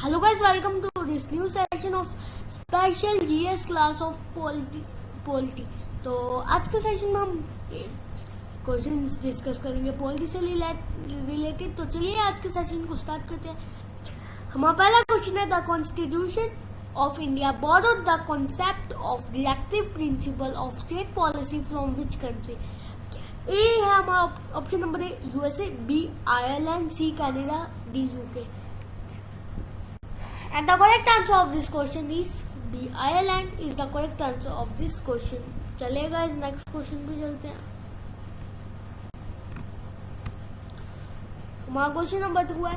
Hello guys, welcome to this new session of special GS class of polity. तो आज के session में हम क्वेश्चंस डिस्कस करेंगे पॉलिटी से रिलेटेड। तो चलिए आज के सेशन को स्टार्ट करते हैं। हमारा पहला क्वेश्चन है, the constitution of India borrowed the concept of directive principle of state policy from which country. A है हमारा option number A USA, B Ireland, C Canada, D UK. And the correct answer of this question is B. Ireland is the correct answer of this question. चलिए guys, next question पे चलते हैं। हमारा question number 2 है,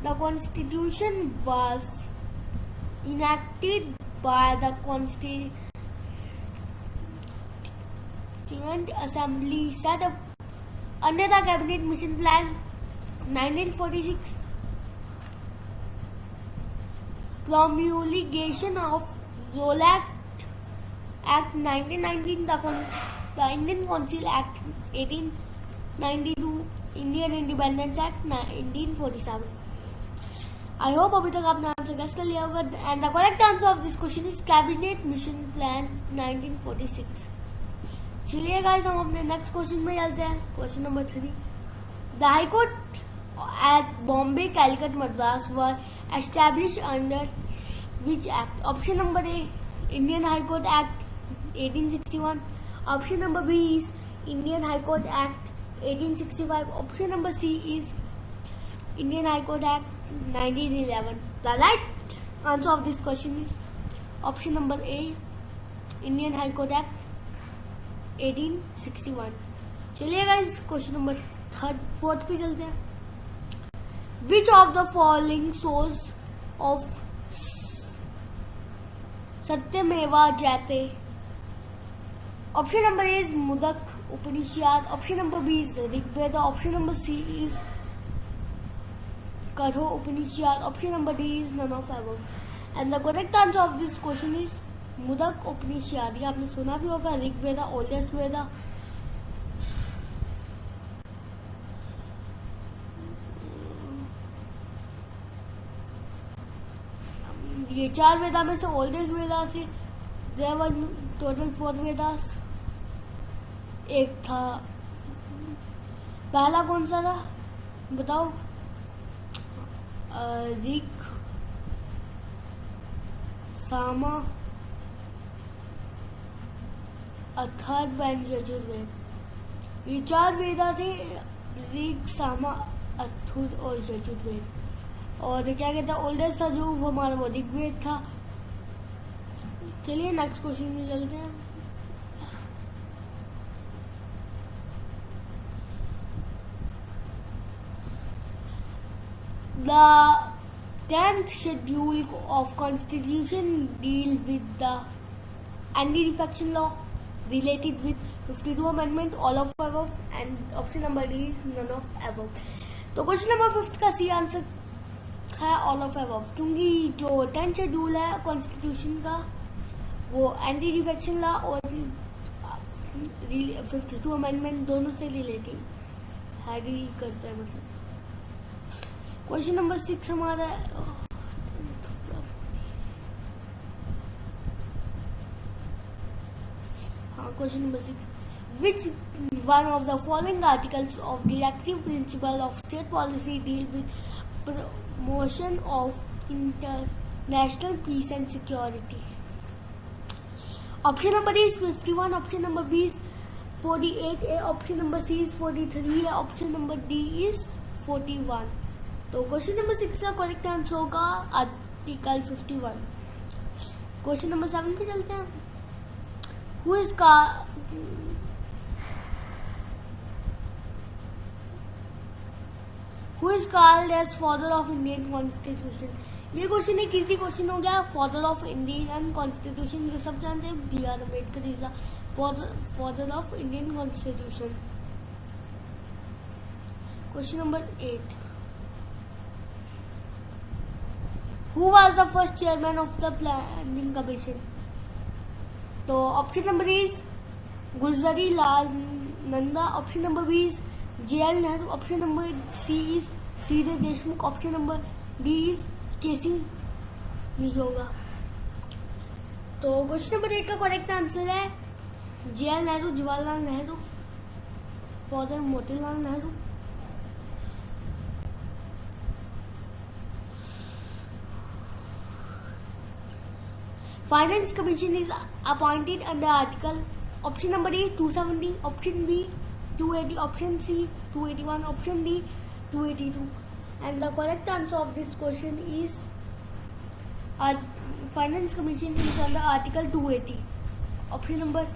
the constitution was enacted by the Constituent Assembly set up under the Cabinet Mission Plan 1946. Promulgation of Rowlatt Act 1919, the Indian Council Act 1892, Indian Independence Act 1947. I hope अभी तक आपने answer guess कर लिया होगा। And the correct answer of this question is cabinet mission plan 1946। चलिए guys, हम अपने next question में चलते हैं। Question number 3, the high court at Bombay, Calicut, Madras were established under which act? Option number A, Indian High Court Act 1861. Option number B is Indian High Court Act 1865. Option number C is Indian High Court Act 1911. The right answer of this question is option number A, Indian High Court Act 1861. चलिए guys, question number 4 पे चलते हैं। Which of the following source of Satyameva Jayate? Option number A is Mudak Upanishad. Option number B is Rigveda. Option number C is Katho Upanishad. Option number D is none of above. And the correct answer of this question is Mudak Upanishad. ये आपने सुना भी होगा, Rigveda oldest वेदा। ये 4 वेदा में से oldest Veda थे। There were total 4 Vedas. एक था, पहला कौन सा था बताओ? ऋग, सामा, अथर्व एंड यजुर्वेद। ये 4 वेदा थे, ऋग, सामा, अथर्व और यजुर्वेद। और क्या कहता है ओल्डेस्ट था जो वो हमारा वो ऋग्वेद था। चलिए नेक्स्ट क्वेश्चन में चलते हैं। The 10th schedule of Constitution deal with the anti-defection law related with 52 amendment, all of above, and option number D is none of above। तो क्वेश्चन नंबर 5 का सी आंसर है ऑल ऑफ अबव, क्योंकि जो 10th schedule है constitution का वो anti defection law और 52 amendment दोनों से रिलेटेड है, डील करता है। मतलब क्वेश्चन नंबर 6 हमारा question number 6, which one of the following articles of directive principle of state policy deal with promotion of international peace and security? Option number A is 51. Option number B is 48A. Option number C is 43. Option number D is 41. तो question number 6 का correct answer होगा article 51। Question number 7 पे चलते हैं। Who is called as father of Indian Constitution? ये question एक easy question हो गया। फादर ऑफ इंडियन कॉन्स्टिट्यूशन ये सब जानते हैं, B R Ambedkar is father of Indian constitution. Question number 8, who was the first chairman of the planning commission? तो option number is Gulzari Lal Nanda. Option number B is JL Nehru. Option number C is C.D. Deshmukh. Option number D is केसी नहीं होगा। तो question number 8 का correct answer है JR Nehru, Jawaharlal Nehru, father Motilal Nehru. Finance Commission is appointed under Article. Option number A 270, option B 280, option C 281, option D 282. And the correct answer of this question is Finance Commission is under Article 280. Option number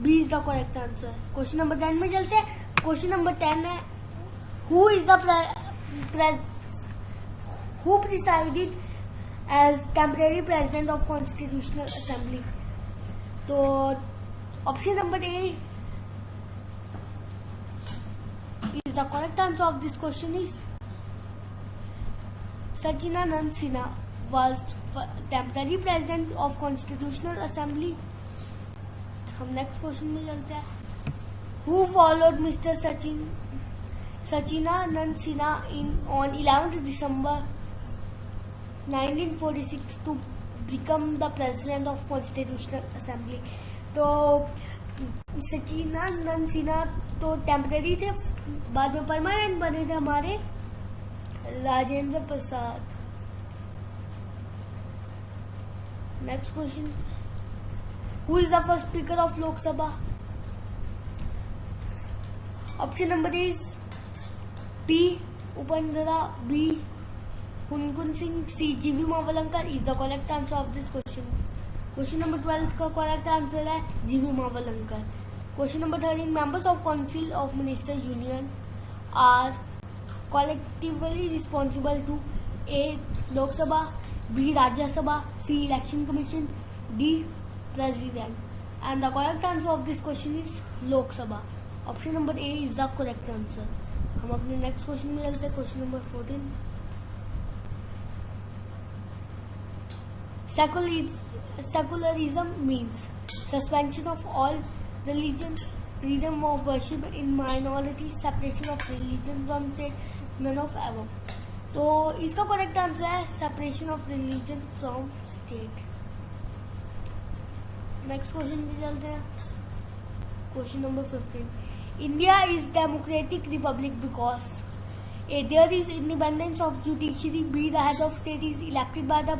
B is the correct answer. Question number 10 में चलते हैं। Question number 10 है Who presided as temporary president of Constitutional Assembly? तो option number A is the correct answer of this question is Sachinanand Sinha was temporary president of Constitutional Assembly. हम next question में चलते हैं। Who followed Mr. Sachinanand Sinha on 11th December 1946 to become the president of Constitutional Assembly? तो सचिनानंद सिन्हा तो temporary थे, बाद में permanent बने थे हमारे Rajendra Prasad. Next question, who is the first speaker of Lok Sabha? Option number is P Upendra, B Hukam Singh, C GV Mavalankar is the correct answer of this question. Question number 12 का correct answer है GV Mavalankar. Question number 13, members of council of minister union are collectively responsible to A Lok Sabha, B Rajya Sabha, C election commission, D president. And the correct answer of this question is Lok Sabha. Option number A is the correct answer. हम अपने next question में चलते हैं। Question number 14, Secularism means suspension of all religion, freedom of worship in minority, separation of religion from state, none of above. तो इसका correct answer है separation of religion from state. Next question पे चलते हैं। Question number 15, India is democratic Republic because A, there is independence of judiciary, B, the head of state is elected by the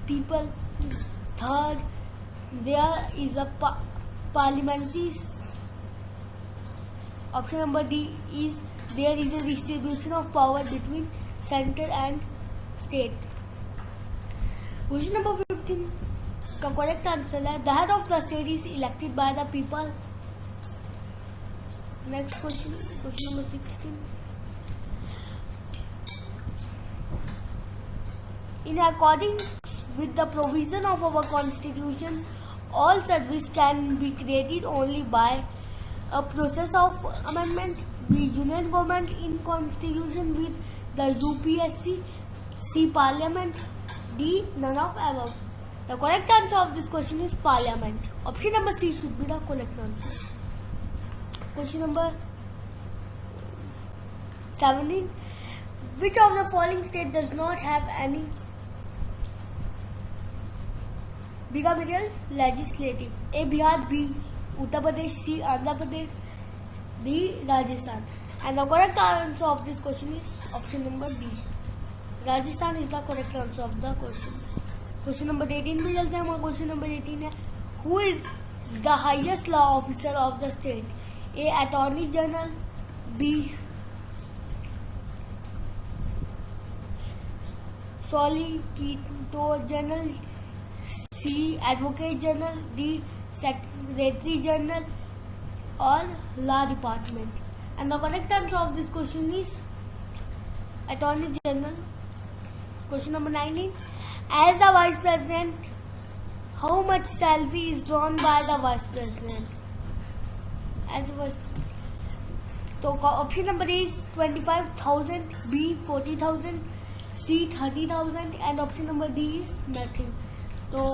people, third, there is a parliamentary, option number D is there is a distribution of power between center and state. Question number 15 का correct answer है the head of the state is elected by the people. Next question, question number 16. In accordance with the provision of our constitution, all service can be created only by a process of amendment. The union government in constitution with the UPSC, C parliament, D none of above. The correct answer of this question is parliament. Option number C should be the correct answer. Question number 17. Which of the following state does not have any bicameral legislative? A, Bihar, B, Uttar Pradesh, C, Andhra Pradesh, D, Rajasthan. And the correct answer of this question is option number D. Rajasthan is the correct answer of the question. Question number 18 पे चलते हैं। हमारा question number 18 है Who is the highest law officer of the state? A, Attorney General, B, Solicitor General, C, Advocate General, D, Secretary General or Law Department. And the correct answer of this question is Attorney General. Question number 19. As the Vice President, how much salary is drawn by the Vice President? As a तो option number A 25,000, B 40,000, C 30,000 and option number D is nothing. तो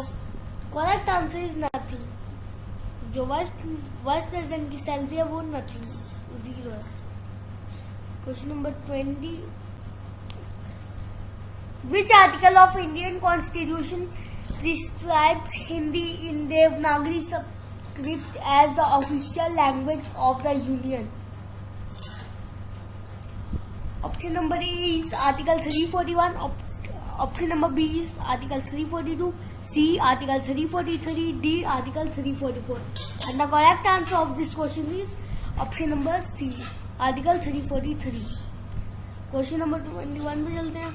correct answer is nothing. जो vice president की salary है वो nothing, zero है। Question number 20, Which article of Indian Constitution prescribes Hindi in Devanagari script as the official language of the Union? Option number A is Article 341. Option number B is Article 342. C. Article 343. D. Article 344. And the correct answer of this question is option number C. Article 343. Question number 21 पे चलते हैं.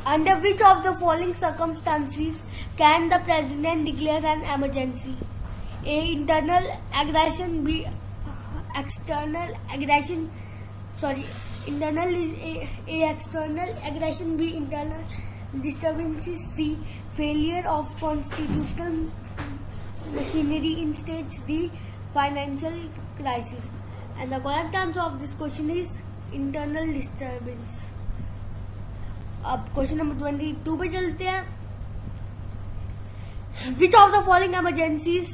Under which of the following circumstances can the president declare an emergency? A. Internal aggression. B. External aggression. Internal is A. External aggression. B. Internal disturbances. C. Failure of constitutional machinery in states. D. Financial crisis. And the correct answer of this question is internal disturbance. अब question number 22 पे चलते हैं. Which of the following emergencies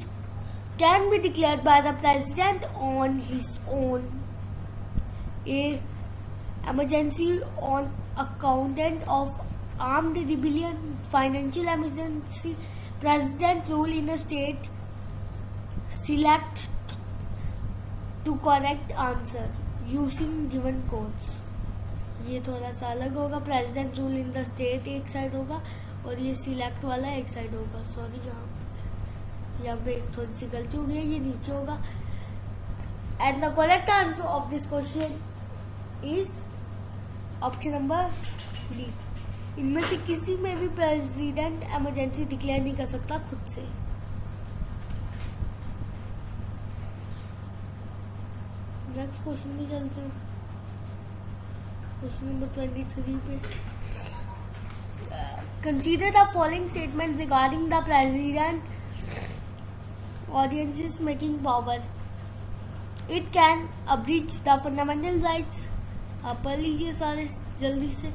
can be declared by the president on his own? A. Emergency on account of armed rebellion, financial emergency, president rule in a state. Select to correct answer using given codes. ये थोड़ा सा अलग होगा. President rule in the state एक side होगा और ये select वाला एक साइड होगा. सॉरी, यहाँ पे थोड़ी सी गलती हो गई है, ये नीचे होगा. And the correct answer of this question is option number D. इनमें से किसी में भी प्रेसिडेंट इमरजेंसी डिक्लेयर नहीं कर सकता खुद से. नेक्स्ट क्वेश्चन में चलते हैं. क्वेश्चन नंबर 23 पे. Consider the following statements regarding the president audience's making power. It can abridge the fundamental rights. आप पढ़ लीजिए सारे जल्दी से.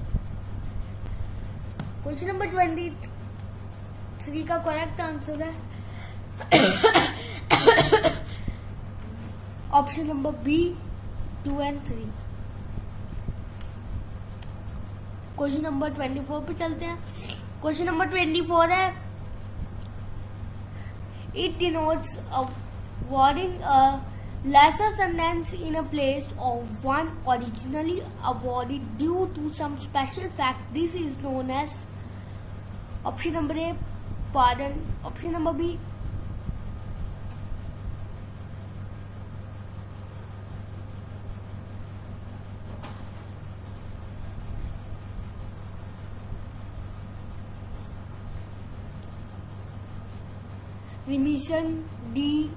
क्वेश्चन नंबर 23 का करेक्ट आंसर है option number B 2 and 3. Question number 24 पे चलते हैं. क्वेश्चन नंबर 24 है. It denotes awarding a lesser sentence in a place of one originally awarded due to some special fact. This is known as option number A, pardon. Option number B, remission. D,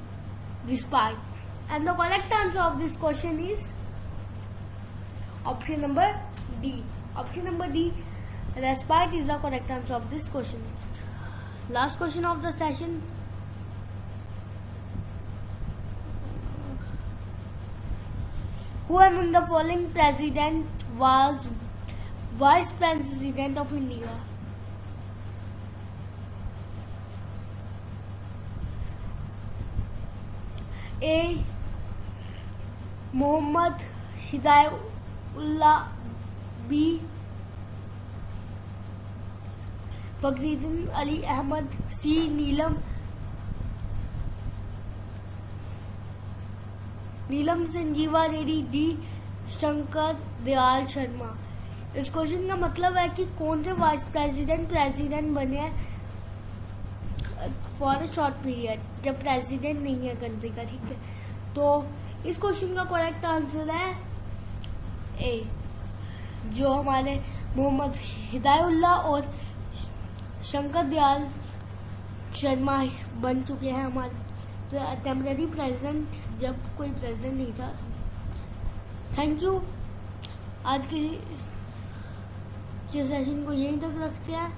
respite. And the correct answer of this question is option number D. Option number D, respite is the correct answer of this question. Last question of the session. Who among the following president was vice president of India? A. Mohammad Hidayatullah. B. Fakhruddin Ali Ahmad. C. Neelam Sanjiva Reddy. D. Shankar Dayal Sharma. इस question का मतलब है कि कौन से vice president बने हैं for a short period जब प्रेसिडेंट नहीं है कंट्री का. ठीक है, तो इस क्वेश्चन का करेक्ट आंसर है ए. जो हमारे मोहम्मद हिदायतुल्लाह और शंकर दयाल शर्मा बन चुके हैं हमारे टेम्पररी प्रेसिडेंट जब कोई प्रेसिडेंट नहीं था. Thank you. आज के सेशन को यहीं तक रखते हैं.